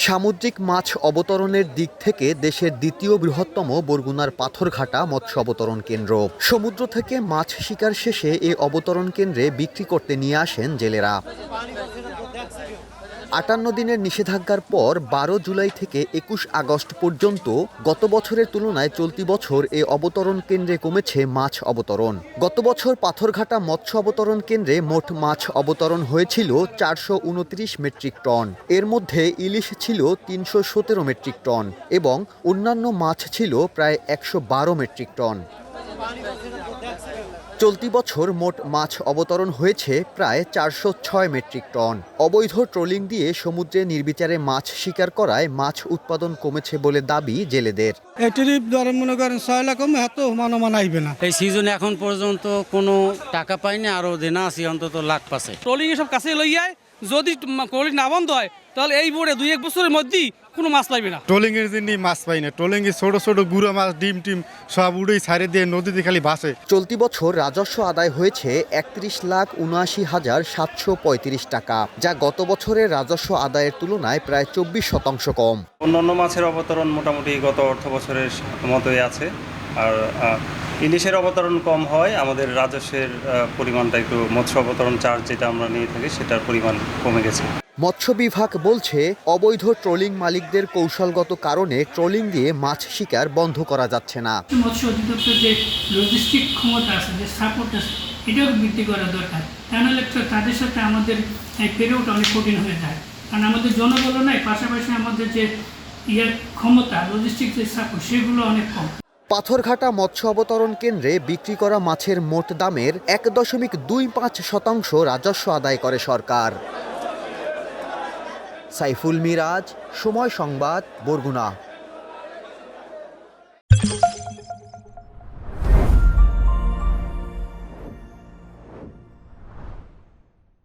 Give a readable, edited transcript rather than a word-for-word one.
সামুদ্রিক মাছ অবতরণের দিক থেকে দেশের দ্বিতীয় বৃহত্তম বরগুনার পাথরঘাটা মৎস্য অবতরণ কেন্দ্র। সমুদ্র থেকে মাছ শিকার শেষে এ অবতরণ কেন্দ্রে বিক্রি করতে নিয়ে আসেন জেলেরা। ৫৮ দিনের নিষেধাজ্ঞার পর ১২ জুলাই থেকে ২১ আগস্ট পর্যন্ত গত বছরের তুলনায় চলতি বছর এ অবতরণ কেন্দ্রে কমেছে মাছ অবতরণ। গত বছর পাথরঘাটা মৎস্য অবতরণ কেন্দ্রে মোট মাছ অবতরণ হয়েছিল ৪২৯ মেট্রিক টন। এর মধ্যে ইলিশ ছিল ৩১৭ মেট্রিক টন এবং অন্যান্য মাছ ছিল প্রায় ১১২ মেট্রিক টন। চলতি বছর মোট মাছ অবতরণ হয়েছে প্রায় ৪০৬ মেট্রিক টন। অবৈধ ট্রলিং দিয়ে সমুদ্রে নির্বিচারে মাছ শিকার করায় মাছ উৎপাদন কমেছে বলে দাবি জেলেদের। মনে করেন ৬ লাখ এত মানমান আইবে না। এই সিজনে এখন পর্যন্ত কোনো টাকা পাইনি, আরও দেনা আছে অন্তত লাখ পাশে। ট্রলিং সব কাছে লইয়ায় যদি ট্রলিং না বন্ধ হয় তাহলে এই বোর্ডে ২-১ বছরের মধ্যেই কোনো মাছ পাইবে না। ট্রলিং এর জন্য মাছ পাই না। ট্রলিং এ ছোট ছোট গুঁড়া মাছ ডিম টিম সব উড়েই ছাড়ে দিয়ে নদীতে খালি ভাসে। চলতি বছর রাজস্ব আদায় হয়েছে ৩১,৭৯,৭৩৫ টাকা, যা গত বছরের রাজস্ব আদায়ের তুলনায় প্রায় ২৪% কম। অন্যান্য মাছের অবতরণ মোটামুটি গত অর্থ বছরের মতোই আছে। আর ইলিশের অবতরণ কম হয়, আমাদের রাজস্বের পরিমাণটা একটু মৎস্য অবতরণ চার্জ যেটা আমরা নিয়ে থাকি সেটার পরিমাণ কমে গেছে। মৎস্য বিভাগ বলছে অবৈধ ট্রলিং মালিকদের কৌশলগত কারণে ট্রলিং দিয়ে মাছ শিকার বন্ধ করা যাচ্ছে না। মৎস্য অধিদপ্তর যে লজিস্টিক ক্ষমতা আছে, যে সাপোর্ট আছে, এটাও বৃদ্ধি করা দরকার। তাহলে তাদের সাথে আমাদের পেরেওটা অনেক কঠিন হয়ে যায়, কারণ আমাদের জনবল নাই, পাশাপাশি আমাদের যে ক্ষমতা লজিস্টিক যে সাপোর্ট সেগুলো অনেক কম। পাথরঘাটা মৎস্য অবতরণ কেন্দ্রে বিক্রি করা মাছের মোট দামের ১.25% রাজস্ব আদায় করে সরকার। সাইফুল মিরাজ, সময় সংবাদ, বরগুনা।